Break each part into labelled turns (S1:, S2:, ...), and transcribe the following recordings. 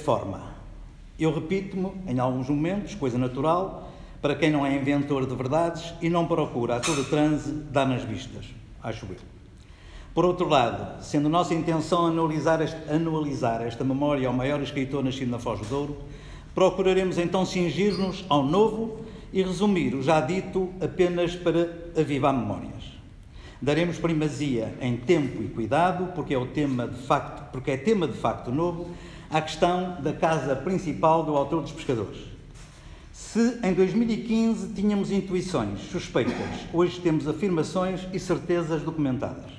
S1: forma. Eu repito-me em alguns momentos, coisa natural, para quem não é inventor de verdades e não procura a todo transe dar nas vistas, acho eu. Por outro lado, sendo nossa intenção anualizar esta memória ao maior escritor nascido na Foz do Douro, procuraremos então cingir-nos ao novo e resumir o já dito apenas para avivar memórias. Daremos primazia em tempo e cuidado, porque é tema de facto novo, à questão da casa principal do autor dos Pescadores. Se em 2015 tínhamos intuições suspeitas, hoje temos afirmações e certezas documentadas.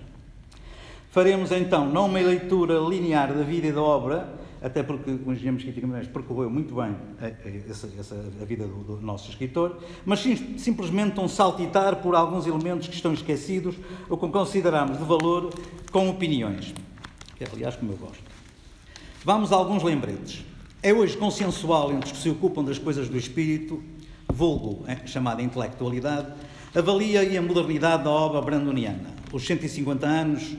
S1: Faremos então não uma leitura linear da vida e da obra, até porque o engenheiro Mesquita Guimarães percorreu muito bem a vida do nosso escritor, mas simplesmente um saltitar por alguns elementos que estão esquecidos ou que consideramos de valor com opiniões, que é, aliás, como eu gosto. Vamos a alguns lembretes. É hoje consensual entre os que se ocupam das coisas do espírito, vulgo, chamada intelectualidade, avalia a modernidade da obra brandoniana. Os 150 anos,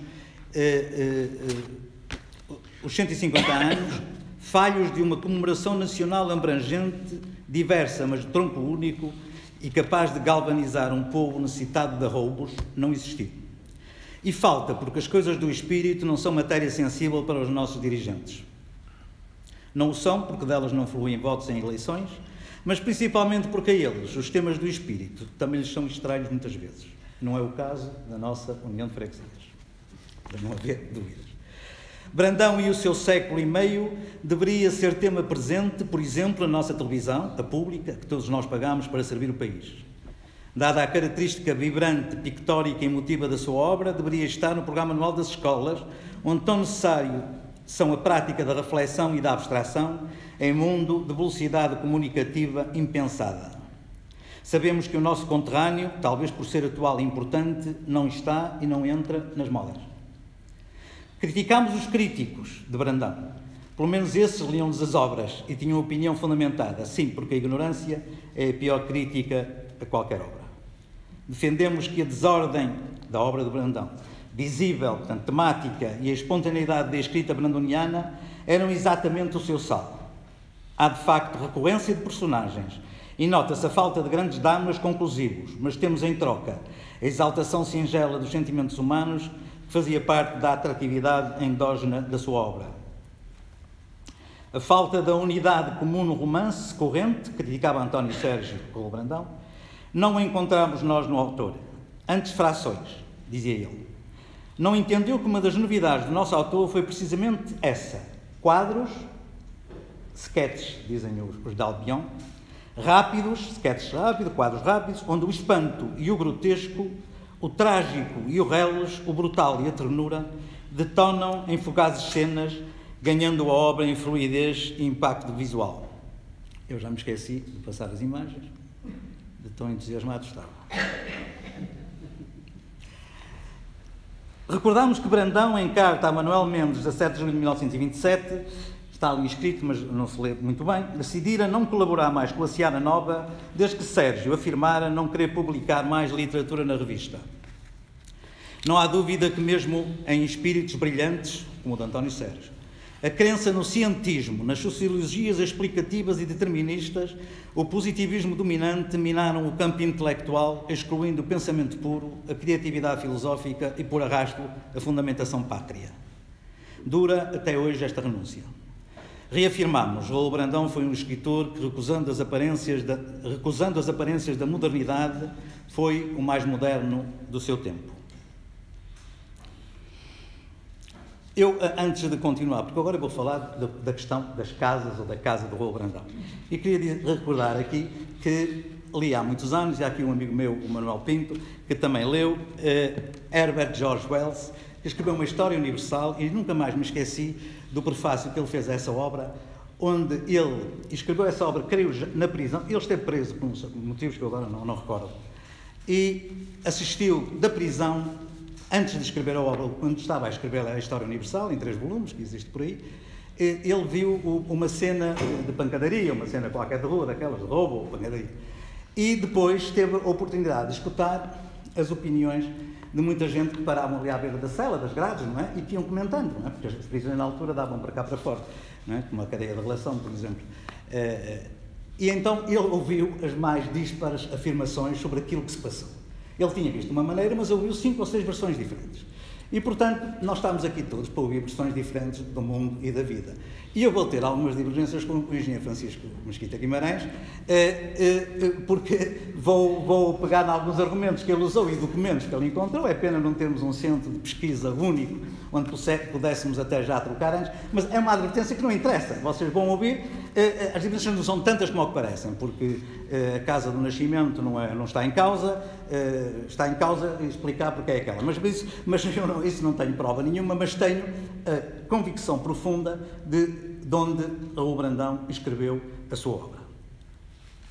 S1: falhos de uma comemoração nacional abrangente, diversa, mas de tronco único e capaz de galvanizar um povo necessitado de roubos, não existiu. E falta porque as coisas do espírito não são matéria sensível para os nossos dirigentes. Não o são porque delas não fluem votos em eleições, mas principalmente porque a eles, os temas do espírito, também lhes são estranhos muitas vezes. Não é o caso da nossa União de Freguesias, para não haver dúvidas. Brandão e o seu século e meio deveria ser tema presente, por exemplo, na nossa televisão, a pública, que todos nós pagamos para servir o país. Dada a característica vibrante, pictórica e emotiva da sua obra, deveria estar no programa anual das escolas, onde tão necessário são a prática da reflexão e da abstração em mundo de velocidade comunicativa impensada. Sabemos que o nosso conterrâneo, talvez por ser atual e importante, não está e não entra nas modas. Criticámos os críticos de Brandão. Pelo menos esses liam-nos as obras e tinham opinião fundamentada. Sim, porque a ignorância é a pior crítica a qualquer obra. Defendemos que a desordem da obra de Brandão, visível, portanto, temática e a espontaneidade da escrita brandoniana eram exatamente o seu sal. Há, de facto, recorrência de personagens e nota-se a falta de grandes dramas conclusivos, mas temos em troca a exaltação singela dos sentimentos humanos que fazia parte da atratividade endógena da sua obra. A falta da unidade comum no romance corrente, criticava António Sérgio com o Brandão, não a encontramos nós no autor. Antes frações, dizia ele. Não entendeu que uma das novidades do nosso autor foi precisamente essa. Quadros, sketches, dizem os de Albion, rápidos, sketches rápidos, quadros rápidos, onde o espanto e o grotesco, o trágico e o reles, o brutal e a ternura, detonam em fugazes cenas, ganhando a obra em fluidez e impacto visual. Eu já me esqueci de passar as imagens, de tão entusiasmado estava. Recordamos que Brandão, em carta a Manuel Mendes, 17 de julho de 1927, está ali escrito, mas não se lê muito bem, decidira não colaborar mais com a Seara Nova, desde que Sérgio afirmara não querer publicar mais literatura na revista. Não há dúvida que mesmo em espíritos brilhantes, como o de António Sérgio, a crença no cientismo, nas sociologias explicativas e deterministas, o positivismo dominante minaram o campo intelectual, excluindo o pensamento puro, a criatividade filosófica e, por arrasto, a fundamentação pátria. Dura até hoje esta renúncia. Reafirmamos, Raul Brandão foi um escritor que, recusando as aparências da modernidade, foi o mais moderno do seu tempo. Eu, antes de continuar, porque agora vou falar da questão das casas ou da casa do Raul Brandão, e queria recordar aqui que li há muitos anos, e há aqui um amigo meu, o Manuel Pinto, que também leu, Herbert George Wells, que escreveu uma história universal, e nunca mais me esqueci do prefácio que ele fez a essa obra, onde ele escreveu essa obra, creio, na prisão. Ele esteve preso por motivos que eu agora não recordo, e assistiu da prisão. Antes de escrever a obra, quando estava a escrever a História Universal, em 3 volumes, que existe por aí, ele viu uma cena de pancadaria, uma cena qualquer de rua, daquelas de roubo ou pancadaria. E depois teve a oportunidade de escutar as opiniões de muita gente que paravam ali à beira da cela, das grades, não é? E que iam comentando, não é? Porque as prisões na altura davam para cá para fora. não é? Como a cadeia de relação, por exemplo. E então ele ouviu as mais díspares afirmações sobre aquilo que se passou. Ele tinha visto de uma maneira, mas ouviu 5 ou 6 versões diferentes. E, portanto, nós estamos aqui todos para ouvir versões diferentes do mundo e da vida. E eu vou ter algumas divergências com o engenheiro Francisco Mesquita Guimarães, porque vou pegar em alguns argumentos que ele usou e documentos que ele encontrou. É pena não termos um centro de pesquisa único, onde pudéssemos até já trocar antes, mas é uma advertência que não interessa. Vocês vão ouvir, as divergências não são tantas como o que parecem, porque a casa do nascimento não está em causa, está em causa explicar porque é aquela. Mas isso não tenho prova nenhuma, mas tenho a convicção profunda de onde Raul Brandão escreveu a sua obra.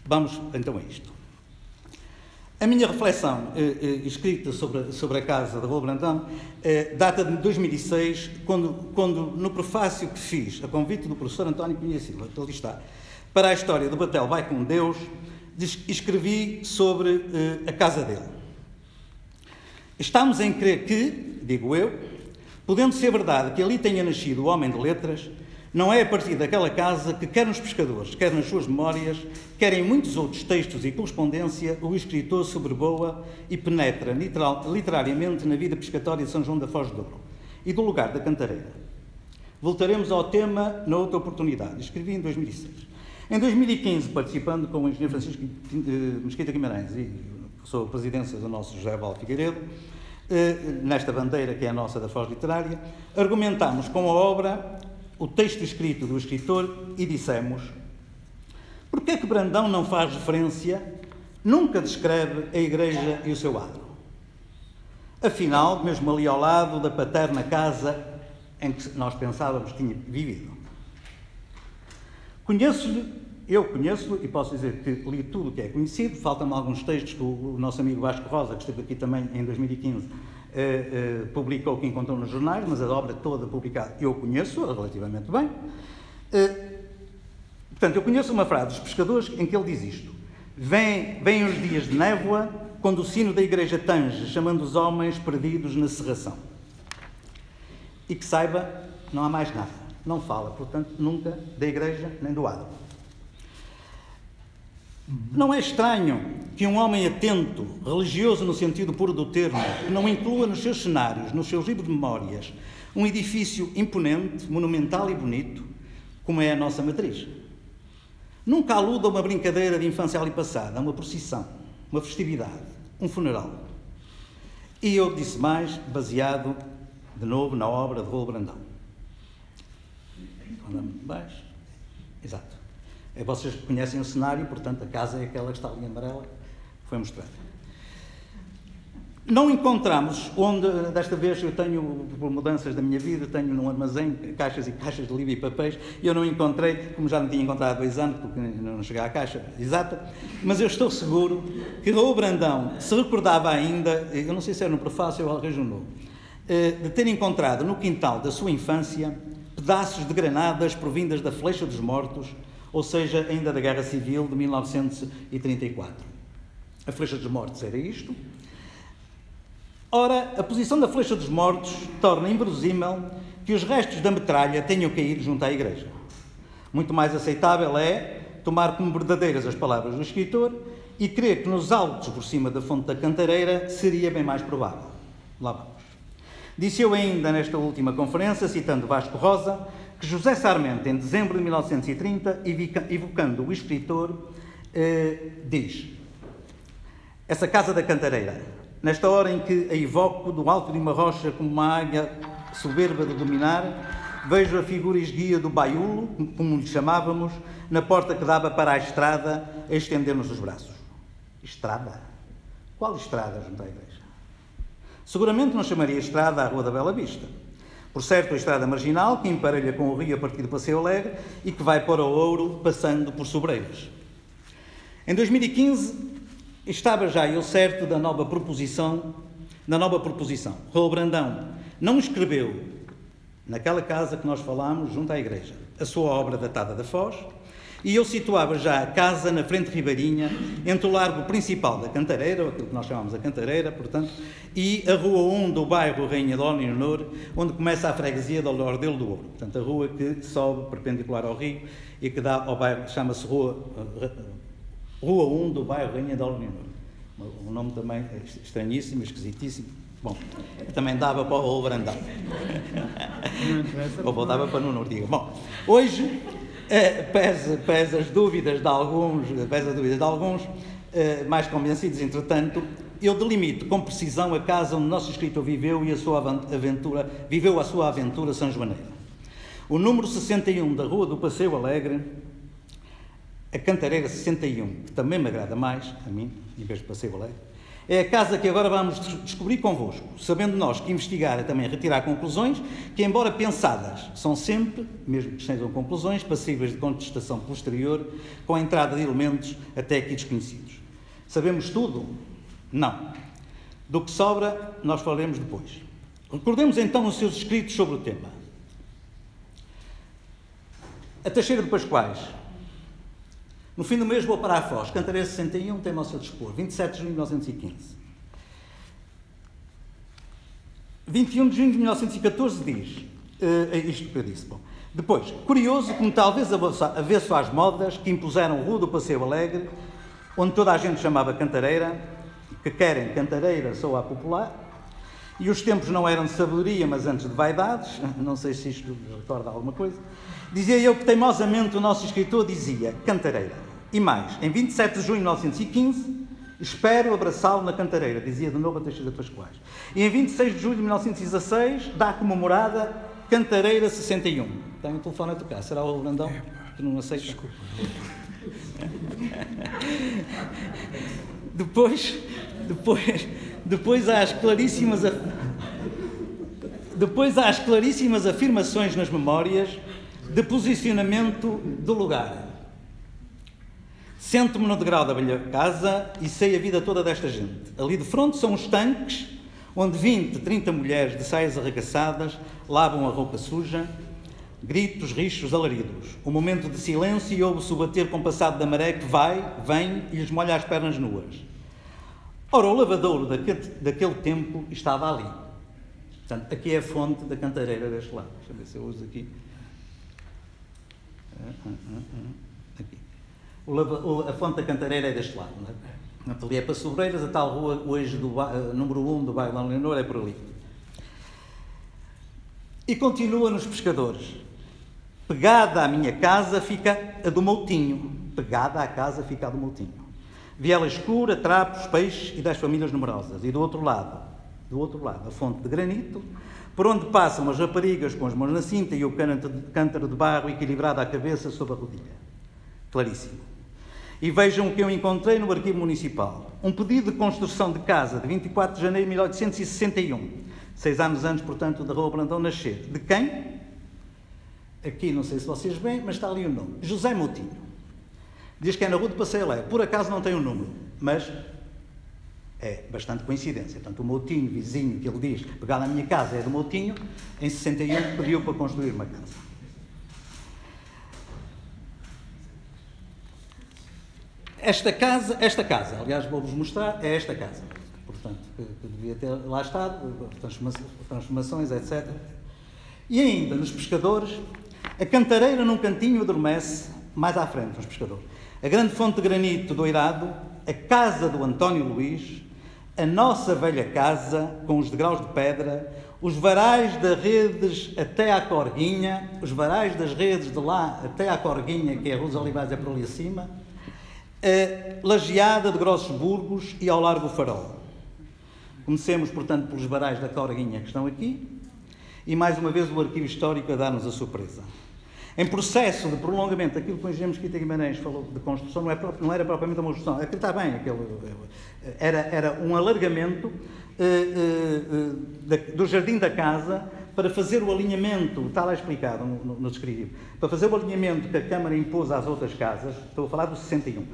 S1: Vamos então a isto. A minha reflexão escrita sobre a casa de Raul Brandão data de 2006, quando no prefácio que fiz, a convite do professor António Cunha Silva, que ali está, para a história do Batel Vai com Deus, escrevi sobre a casa dele. Estamos em crer que, digo eu, podendo ser verdade que ali tenha nascido o homem de letras, não é a partir daquela casa que, quer nos pescadores, quer nas suas memórias, quer em muitos outros textos e correspondência, o escritor sobrevoa e penetra literariamente na vida pescatória de São João da Foz de Douro e do lugar da Cantareira. Voltaremos ao tema na outra oportunidade. Escrevi em 2006. Em 2015, participando com o engenheiro Francisco Mesquita Guimarães e sou a presidência do nosso José Valdo Figueiredo, nesta bandeira que é a nossa da Foz Literária, argumentámos com a obra o texto escrito do escritor e dissemos: porque é que Brandão não faz referência, nunca descreve a igreja e o seu adro? Afinal, mesmo ali ao lado da paterna casa em que nós pensávamos que tinha vivido. Eu conheço-lhe e posso dizer que li tudo o que é conhecido. Faltam-me alguns textos que o nosso amigo Vasco Rosa, que esteve aqui também em 2015, publicou, que encontrou nos jornais, mas a obra toda publicada eu conheço relativamente bem. Portanto, eu conheço uma frase dos pescadores em que ele diz isto: vêm os dias de névoa, quando o sino da igreja tange, chamando os homens perdidos na cerração. E que saiba, não há mais nada. Não fala, portanto, nunca da igreja nem do adro. Não é estranho que um homem atento, religioso no sentido puro do termo, que não inclua nos seus cenários, nos seus livros de memórias, um edifício imponente, monumental e bonito, como é a nossa matriz. Nunca aluda a uma brincadeira de infância ali passada, a uma procissão, uma festividade, um funeral. E eu disse mais, baseado, de novo, na obra de Raul Brandão. Andamos baixo. Exato. Vocês conhecem o cenário, portanto, a casa é aquela que está ali em amarela, que foi mostrada. Não encontramos onde, desta vez, eu tenho, por mudanças da minha vida, tenho num armazém caixas e caixas de livro e papéis, e eu não encontrei, como já não tinha encontrado há 2 anos, porque não cheguei à caixa exata, mas eu estou seguro que Raul Brandão se recordava ainda, eu não sei se era no prefácio ou arranjo novo, de ter encontrado no quintal da sua infância pedaços de granadas provindas da Flecha dos Mortos, ou seja, ainda da Guerra Civil de 1934. A Flecha dos Mortos era isto. Ora, a posição da Flecha dos Mortos torna inverosímil que os restos da metralha tenham caído junto à igreja. Muito mais aceitável é tomar como verdadeiras as palavras do escritor e crer que nos altos por cima da fonte da Cantareira seria bem mais provável. Lá vamos. Disse eu ainda nesta última conferência, citando Vasco Rosa, que José Sarmento, em dezembro de 1930, evocando o escritor, diz: essa casa da Cantareira, nesta hora em que a evoco do alto de uma rocha como uma águia soberba de dominar, vejo a figura esguia do baiulo, como lhe chamávamos, na porta que dava para a estrada, a estender-nos os braços. Estrada? Qual estrada junto à igreja? Seguramente não chamaria estrada a Rua da Bela Vista. Por certo, a estrada marginal, que emparelha com o rio a partir do Passeio Alegre e que vai para o Ouro, passando por Sobreiras. Em 2015, estava já eu certo da nova proposição. Raul Brandão não escreveu, naquela casa que nós falámos, junto à igreja, a sua obra datada da Foz, E eu situava já a casa na frente ribeirinha, entre o largo principal da Cantareira, aquilo que nós chamamos a Cantareira, portanto, e a Rua 1 do bairro Rainha Dona Leonor, onde começa a freguesia do Lordelo do Ouro. Portanto, a rua que sobe perpendicular ao rio e que dá ao bairro, chama-se Rua 1 do bairro Rainha Dona Leonor. Um nome também estranhíssimo, esquisitíssimo. Bom, também dava para o Brandão. Ou dava para Nuno Ortiga. Bom, hoje, pese as dúvidas de alguns, mais convencidos, entretanto, eu delimito com precisão a casa onde o nosso escritor viveu e a sua aventura sanjoaneira. O número 61 da Rua do Passeio Alegre, a Cantareira 61, que também me agrada mais, a mim, em vez de Passeio Alegre, é a casa que agora vamos descobrir convosco, sabendo nós que investigar é também retirar conclusões que, embora pensadas, são sempre, mesmo que sejam conclusões, passíveis de contestação posterior, com a entrada de elementos até aqui desconhecidos. Sabemos tudo? Não. Do que sobra, nós falaremos depois. Recordemos então os seus escritos sobre o tema. A Teixeira de Pascoais. No fim do mês vou para a Foz. Cantareira 61 tem-me ao seu dispor. 27 de junho de 1915. 21 de junho de 1914 diz isto que eu disse. Bom, depois, curioso como talvez avesso às modas que impuseram o Rua do Passeio Alegre, onde toda a gente chamava Cantareira, que querem Cantareira soa popular, e os tempos não eram de sabedoria, mas antes de vaidades, não sei se isto recorda alguma coisa. Dizia eu que teimosamente o nosso escritor dizia Cantareira. E mais, em 27 de junho de 1915, espero abraçá-lo na Cantareira, dizia de novo a Teixeira de Pascoais. E em 26 de julho de 1916, dá comemorada Cantareira 61. Tem um telefone a tocar, será o Brandão que não aceita? Desculpa. Depois há as claríssimas afirmações nas memórias de posicionamento do lugar. Sento-me no degrau da velha casa e sei a vida toda desta gente. Ali de fronte são os tanques, onde 20, 30 mulheres de saias arregaçadas lavam a roupa suja, gritos, richos, alaridos. Um momento de silêncio e ouve-se o bater compassado da maré que vai, vem e lhes molha as pernas nuas. Ora, o lavadouro daquele tempo estava ali. Portanto, aqui é a fonte da Cantareira deste lado. Deixa eu ver se eu uso aqui. Aqui. A fonte da Cantareira é deste lado. Não é? Ali é para Sobreiras, a tal rua hoje número 1 do bairro da Leonor é por ali. E continua nos pescadores. Pegada à minha casa fica a do Moutinho. Pegada à casa fica a do Moutinho. Viela escura, trapos, peixes e 10 famílias numerosas. E do outro lado, a fonte de granito, por onde passam as raparigas com as mãos na cinta e o cântaro de barro equilibrado à cabeça sob a rodilha. Claríssimo. E vejam o que eu encontrei no arquivo municipal. Um pedido de construção de casa de 24 de janeiro de 1861. 6 anos antes, portanto, da Rua Brandão nascer. De quem? Aqui, não sei se vocês veem, mas está ali o nome. José Moutinho. Diz que é na Rua do Passeio Alegre. Por acaso não tem o número, mas é bastante coincidência. Portanto, o Moutinho, vizinho, que ele diz, pegar na minha casa é do Moutinho, em 61 pediu para construir uma casa. Esta casa, aliás, vou-vos mostrar, é esta casa. Portanto, que devia ter lá estado, transformações, etc. E ainda, nos pescadores, a Cantareira num cantinho adormece, mais à frente, nos pescadores. A grande fonte de granito doirado, a casa do António Luís, a nossa velha casa, com os degraus de pedra, os varais das redes até à Corguinha, os varais das redes de lá até à Corguinha, que é a Rua dos Olivais, é por ali acima, a lajeada de grossos burgos e ao largo Farol. Comecemos, portanto, pelos varais da Corguinha que estão aqui, e mais uma vez o arquivo histórico a dar-nos a surpresa. Em processo de prolongamento, aquilo que o engenheiro Mesquita Guimarães falou de construção, não era propriamente uma construção, aquilo está bem, era um alargamento do jardim da casa para fazer o alinhamento, está lá explicado no descritivo, para fazer o alinhamento que a Câmara impôs às outras casas, estou a falar do 61,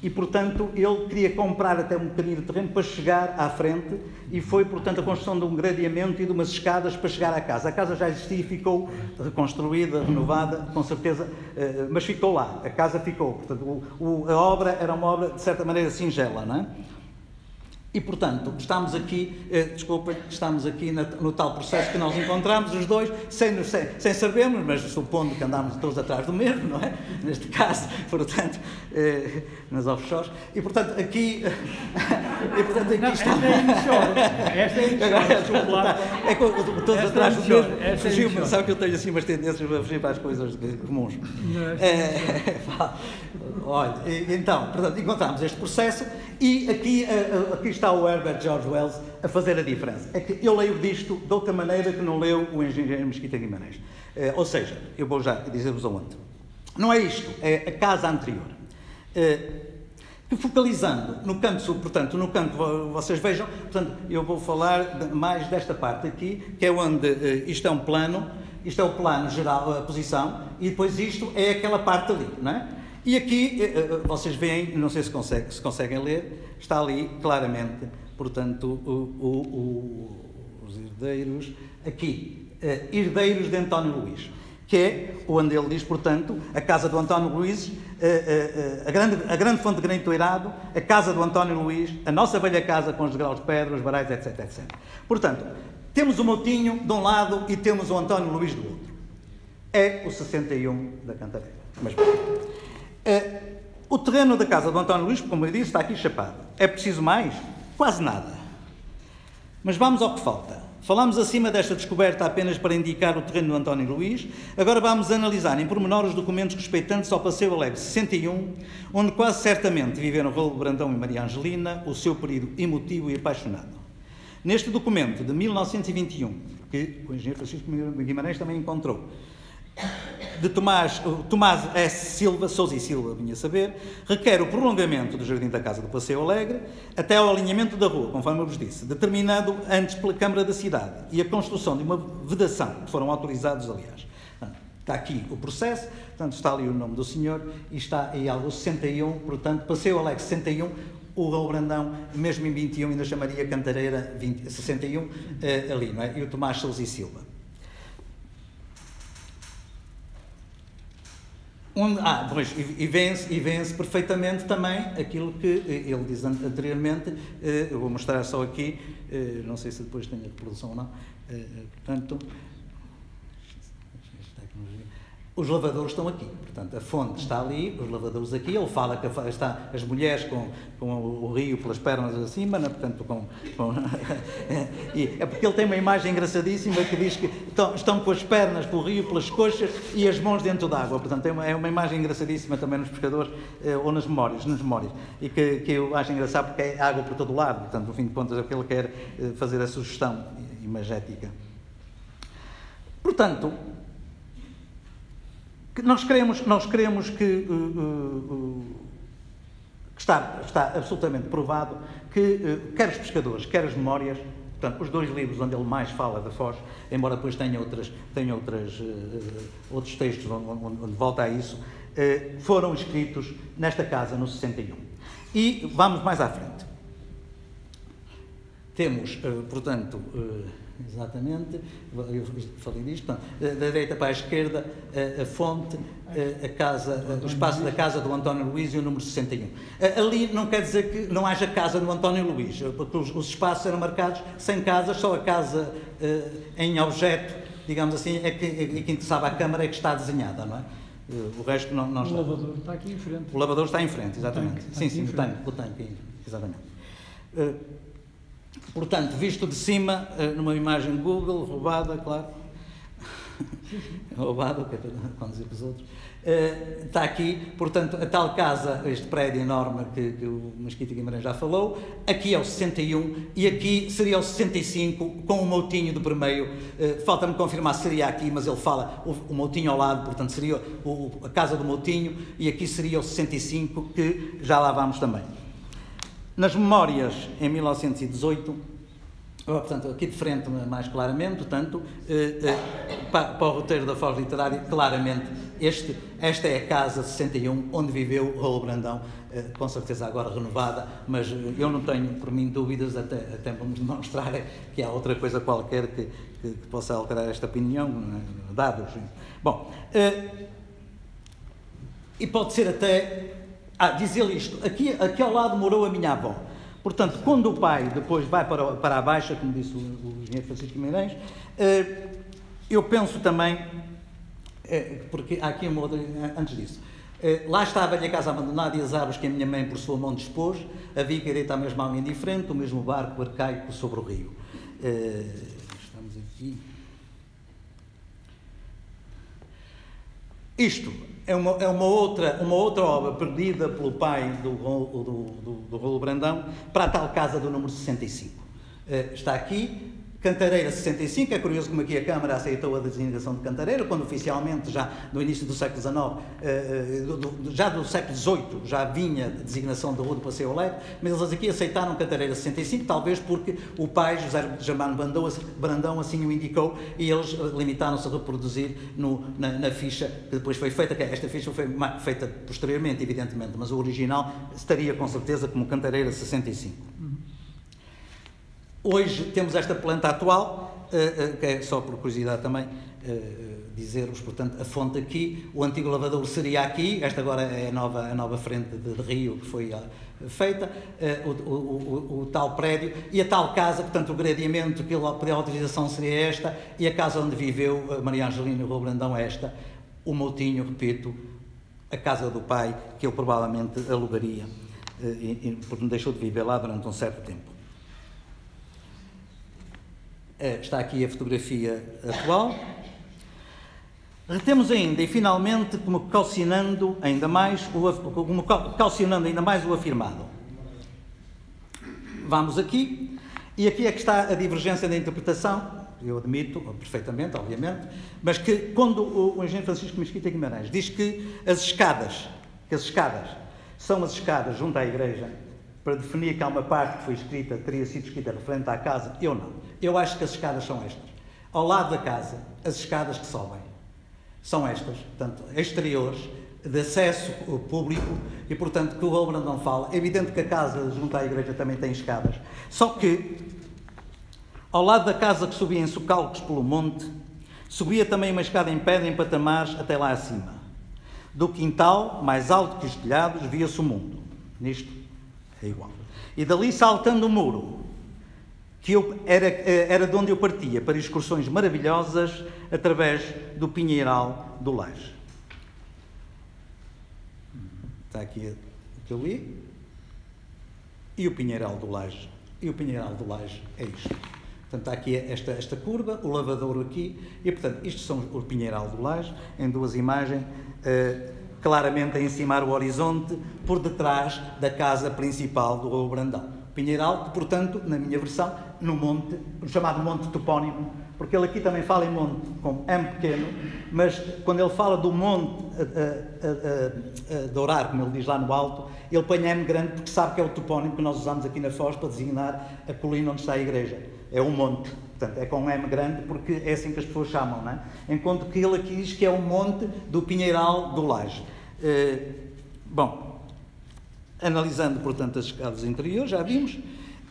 S1: E, portanto, ele queria comprar até um bocadinho de terreno para chegar à frente e foi, portanto, a construção de um gradeamento e de umas escadas para chegar à casa. A casa já existia e ficou reconstruída, renovada, com certeza, mas ficou lá. A casa ficou. Portanto, a obra era uma obra, de certa maneira, singela, não é? E, portanto, estamos aqui, estamos aqui no tal processo que nós encontramos, os dois, sem sabermos, mas supondo que andámos todos atrás do mesmo, não é? Neste caso, portanto, nas offshores. E, portanto, aqui estamos.
S2: Esta é inicial.
S1: É todos atrás do mesmo. Fugiu-me, sabe que eu tenho assim umas tendências para fugir para as coisas comuns. Olha, então, portanto, encontramos este processo e aqui está o Herbert George Wells a fazer a diferença. É que eu leio disto de outra maneira que não leu o engenheiro Mesquita Guimarães. Ou seja, eu vou já dizer-vos aonde. Não é isto, é a casa anterior. Focalizando no canto sul, portanto, no canto, vocês vejam, portanto, eu vou falar mais desta parte aqui, que é onde isto é um plano, isto é o plano geral, a posição, e depois isto é aquela parte ali, não é? E aqui, vocês veem, não sei se conseguem ler, está ali claramente, portanto, os herdeiros, aqui, herdeiros de António Luís, que é onde ele diz, portanto, a casa do António Luís, a grande fonte de granito doirado, a casa do António Luís, a nossa velha casa com os degraus de pedra, os barais, etc, etc. Portanto, temos o Moutinho de um lado e temos o António Luís do outro. É o 61 da Cantareira. Mas, o terreno da casa do António Luís, como eu disse, está aqui chapado. É preciso mais? Quase nada. Mas vamos ao que falta. Falámos acima desta descoberta apenas para indicar o terreno do António Luís. Agora vamos analisar em pormenor os documentos respeitantes ao Passeio Alegre 61, onde quase certamente viveram Raul Brandão e Maria Angelina, o seu período emotivo e apaixonado. Neste documento de 1921, que o engenheiro Francisco Guimarães também encontrou, de Tomás S. Silva, Sousa e Silva, vinha saber, requer o prolongamento do jardim da Casa do Passeio Alegre até ao alinhamento da rua, conforme eu vos disse, determinado antes pela Câmara da Cidade, e a construção de uma vedação, que foram autorizados, aliás. Está aqui o processo, portanto, está ali o nome do senhor, e está aí algo 61, portanto, Passeio Alegre 61, o Raul Brandão, mesmo em 21, ainda chamaria Cantareira 61, ali, não é? E o Tomás Sousa e Silva. Pois, e vence perfeitamente também aquilo que ele diz anteriormente, eu vou mostrar só aqui, não sei se depois tem a reprodução ou não, portanto, os lavadores estão aqui, portanto, a fonte está ali, os lavadores aqui, ele fala que está as mulheres com o rio pelas pernas acima, né? Portanto, e é porque ele tem uma imagem engraçadíssima que diz que estão com as pernas pelo rio, pelas coxas e as mãos dentro d'água, portanto, é uma imagem engraçadíssima também nos pescadores ou nas memórias, e que eu acho engraçado porque é água por todo o lado, portanto, no fim de contas, é o que ele quer fazer a sugestão imagética. Portanto, nós queremos que está absolutamente provado que quer os pescadores, quer as memórias, portanto, os dois livros onde ele mais fala da Foz, embora depois tenha outros textos onde volta a isso, foram escritos nesta casa no 61. E vamos mais à frente. Temos, portanto, exatamente, eu falei disto, portanto, da direita para a esquerda, a fonte, a casa, o espaço da casa do António Luís e o número 61. Ali não quer dizer que não haja casa do António Luís, porque os espaços eram marcados sem casas, só a casa em objeto, digamos assim, é que interessava à Câmara, é que está desenhada, não é? O resto não está.
S2: O lavador está aqui em frente.
S1: O lavador está em frente, exatamente. Sim, o tanque, exatamente. Portanto, visto de cima, numa imagem Google, roubada, claro, roubada, que é para conduzir para os outros, está aqui, portanto, a tal casa, este prédio enorme que o Mesquita Guimarães já falou, aqui é o 61 e aqui seria o 65, com o Moutinho do primeiro, falta-me confirmar se seria aqui, mas ele fala o Moutinho ao lado, portanto, seria a casa do Moutinho, e aqui seria o 65, que já lá vamos também. Nas memórias, em 1918, portanto, aqui de frente mais claramente, portanto, para o roteiro da Foz Literária, claramente esta é a casa 61 onde viveu Raul Brandão, com certeza agora renovada, mas eu não tenho por mim dúvidas, até me demonstrar que há outra coisa qualquer que possa alterar esta opinião, dados. Bom, e pode ser até, dizer-lhe isto, aqui ao lado morou a minha avó. Portanto, quando o pai depois vai para a Baixa, como disse o engenheiro Francisco Guimarães, eu penso também, porque há aqui uma outra, antes disso, lá estava a casa abandonada e as árvores que a minha mãe por sua mão dispôs, havia que deita a mesma alma indiferente, o mesmo barco arcaico sobre o rio. Estamos aqui. Isto é uma outra obra perdida pelo pai do Raul Brandão para a tal casa do número 65. Está aqui, Cantareira 65, é curioso como aqui a Câmara aceitou a designação de Cantareira, quando oficialmente já no início do século XIX, já do século XVIII, já vinha a designação da Rua do Passeio Alegre, mas eles aqui aceitaram Cantareira 65, talvez porque o pai, José Germano Brandão, assim o indicou, e eles limitaram-se a reproduzir na ficha que depois foi feita, que esta ficha foi feita posteriormente, evidentemente, mas o original estaria com certeza como Cantareira 65. Hoje temos esta planta atual, que é só por curiosidade também dizer-vos, portanto, a fonte aqui, o antigo lavadouro seria aqui, esta agora é a nova frente de rio que foi feita, o tal prédio e a tal casa, portanto, o gradeamento que ele pediu a autorização seria esta, e a casa onde viveu Maria Angelina e o Raul Brandão é esta, o Moutinho, repito, a casa do pai, que ele provavelmente alugaria, porque deixou de viver lá durante um certo tempo. Está aqui a fotografia atual. Retemos ainda, e finalmente, como calcinando ainda mais o afirmado. Vamos aqui, e aqui é que está a divergência da interpretação, eu admito perfeitamente, obviamente, mas que quando o engenheiro Francisco Mesquita Guimarães diz que as escadas são as escadas junto à igreja, para definir que há uma parte que foi escrita, teria sido escrita referente à casa, eu não. Eu acho que as escadas são estas. Ao lado da casa, as escadas que sobem são estas, portanto, exteriores, de acesso público, e, portanto, que o Raul Brandão fala. É evidente que a casa junto à igreja também tem escadas. Só que, ao lado da casa que subia em socalcos pelo monte, subia também uma escada em pedra em patamares até lá acima. Do quintal, mais alto que os telhados, via-se o mundo. Nisto é igual. E dali, saltando o muro, que era de onde eu partia para excursões maravilhosas através do Pinheiral do Laje. Está aqui o que eu li. E o Pinheiral do Laje. E o Pinheiral do Laje é isto. Portanto, está aqui esta curva, o lavadouro aqui, e, portanto, isto são o Pinheiral do Laje, em duas imagens, claramente a encimar o horizonte, por detrás da casa principal do Raul Brandão. Pinheiral, que, portanto, na minha versão, no monte, chamado monte topónimo, porque ele aqui também fala em monte com M pequeno, mas quando ele fala do monte dourar, como ele diz lá no alto, ele põe M grande porque sabe que é o topónimo que nós usamos aqui na Foz para designar a colina onde está a igreja. É um monte, portanto, é com M grande porque é assim que as pessoas chamam, não é? Enquanto que ele aqui diz que é o monte do Pinheiral do Laje. Bom, analisando, portanto, as escadas interiores, já vimos,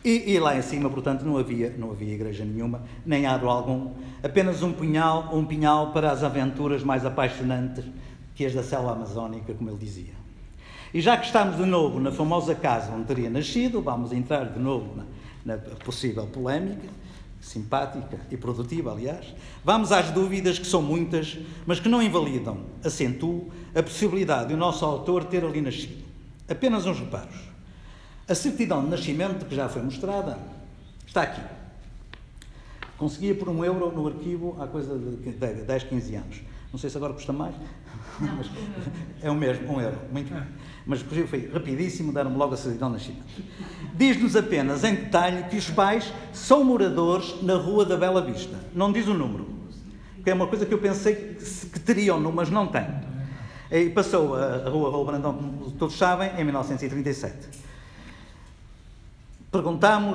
S1: e lá em cima, portanto, não havia igreja nenhuma, nem aro algum, apenas um pinhal para as aventuras mais apaixonantes que as da selva amazónica, como ele dizia. E já que estamos de novo na famosa casa onde teria nascido, vamos entrar de novo na possível polémica, simpática e produtiva, aliás, vamos às dúvidas, que são muitas, mas que não invalidam, acentuo, a possibilidade de o nosso autor ter ali nascido. Apenas uns reparos. A certidão de nascimento, que já foi mostrada, está aqui. Conseguia por €1 no arquivo há coisa de 10, 15 anos. Não sei se agora custa mais. Não, mas é o mesmo, €1. Muito bem. Mas foi rapidíssimo, deram-me logo a certidão de nascimento. Diz-nos apenas, em detalhe, que os pais são moradores na Rua da Bela Vista. Não diz o número. Que é uma coisa que eu pensei que teriam, mas não tem. E passou a Rua Raul Brandão, como todos sabem, em 1937. Perguntaram,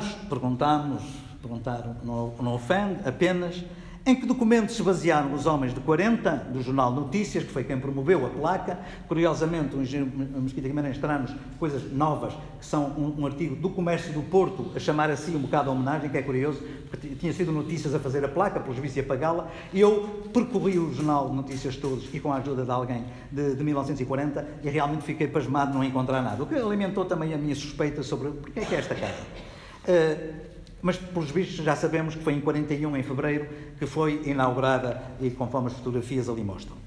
S1: não ofende, apenas Em que documento se basearam os homens de 40, do jornal Notícias, que foi quem promoveu a placa? Curiosamente, o engenheiro Mesquita Guimarães traz-nos coisas novas, que são um artigo do Comércio do Porto, a chamar assim um bocado a homenagem, que é curioso, porque tinha sido Notícias a fazer a placa, pelos vistos ia pagá-la, e eu percorri o jornal Notícias todos, e com a ajuda de alguém de 1940, e realmente fiquei pasmado de não encontrar nada, o que alimentou também a minha suspeita sobre porque é que é esta casa. Mas, pelos vistos, já sabemos que foi em 41, em fevereiro, que foi inaugurada, e conforme as fotografias ali mostram.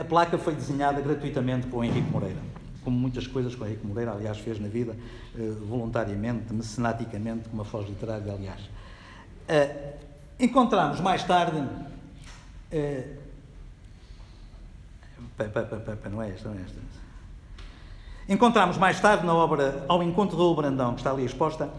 S1: A placa foi desenhada gratuitamente por Henrique Moreira, como muitas coisas que o Henrique Moreira, aliás, fez na vida, voluntariamente, mecenaticamente, como a Foz Literária, aliás. Encontramos mais tarde... não é esta. Encontramos mais tarde na obra Ao Encontro do Raul Brandão, que está ali exposta,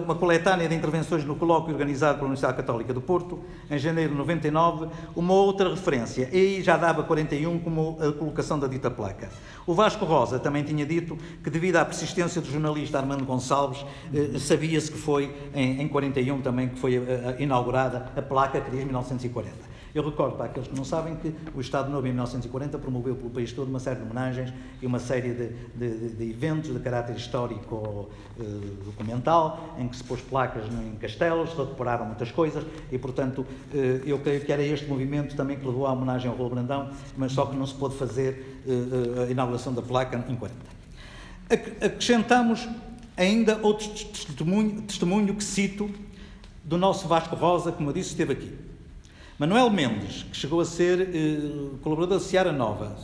S1: uma coletânea de intervenções no colóquio organizado pela Universidade Católica do Porto, em janeiro de 99, uma outra referência, e aí já dava 41 como a colocação da dita placa. O Vasco Rosa também tinha dito que, devido à persistência do jornalista Armando Gonçalves, sabia-se que foi em 41 também que foi inaugurada a placa que diz 1940. Eu recordo para aqueles que não sabem que o Estado Novo, em 1940, promoveu pelo país todo uma série de homenagens e uma série de eventos de caráter histórico documental, em que se pôs placas em castelos, se repararam muitas coisas e, portanto, eu creio que era este movimento também que levou à homenagem ao Raul Brandão, mas só que não se pôde fazer a inauguração da placa em 40. Acrescentamos ainda outro testemunho que cito do nosso Vasco Rosa, como eu disse, esteve aqui. Manuel Mendes, que chegou a ser colaborador da Seara Nova,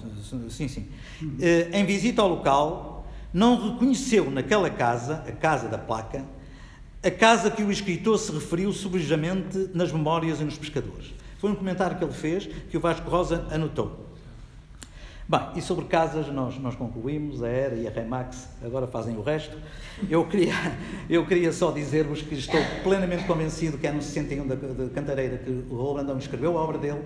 S1: em visita ao local, não reconheceu naquela casa, a casa da placa, a casa que o escritor se referiu subejamente nas memórias e nos pescadores. Foi um comentário que ele fez, que o Vasco Rosa anotou. Bem, e sobre casas nós concluímos, a ERA e a Remax agora fazem o resto. Eu queria só dizer-vos que estou plenamente convencido que é no 61 de Cantareira que o Raul Brandão escreveu a obra dele.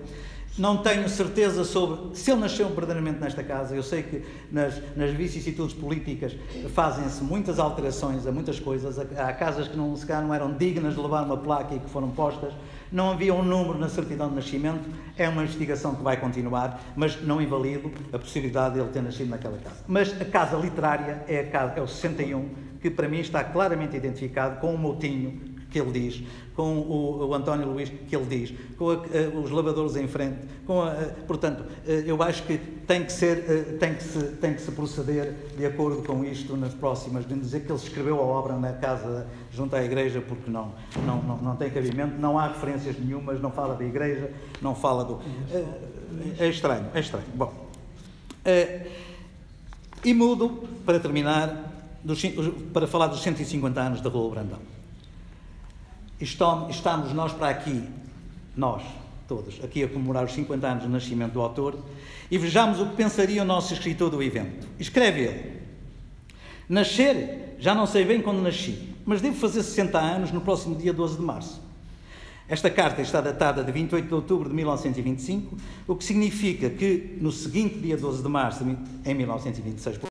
S1: Não tenho certeza sobre se ele nasceu verdadeiramente nesta casa. Eu sei que nas vicissitudes políticas fazem-se muitas alterações a muitas coisas. Há casas que se calhar não eram dignas de levar uma placa e que foram postas. Não havia um número na certidão de nascimento. É uma investigação que vai continuar, mas não invalido a possibilidade de ele ter nascido naquela casa. Mas a casa literária é o 61, que para mim está claramente identificado com o Moutinho, que ele diz, com o António Luís, que ele diz, com os lavadores em frente, portanto, eu acho que tem que se proceder de acordo com isto nas próximas, de dizer que ele escreveu a obra na casa junto à igreja, porque não tem cabimento, não há referências nenhumas, não fala da igreja, não fala do... É estranho. Bom, e mudo, para terminar, para falar dos 150 anos de Raul Brandão. Estamos nós para aqui, nós todos, aqui a comemorar os 50 anos do nascimento do autor, e vejamos o que pensaria o nosso escritor do evento. Escreve ele: nascer, já não sei bem quando nasci, mas devo fazer 60 anos no próximo dia 12 de março. Esta carta está datada de 28 de outubro de 1925, o que significa que no seguinte dia 12 de março, em 1926,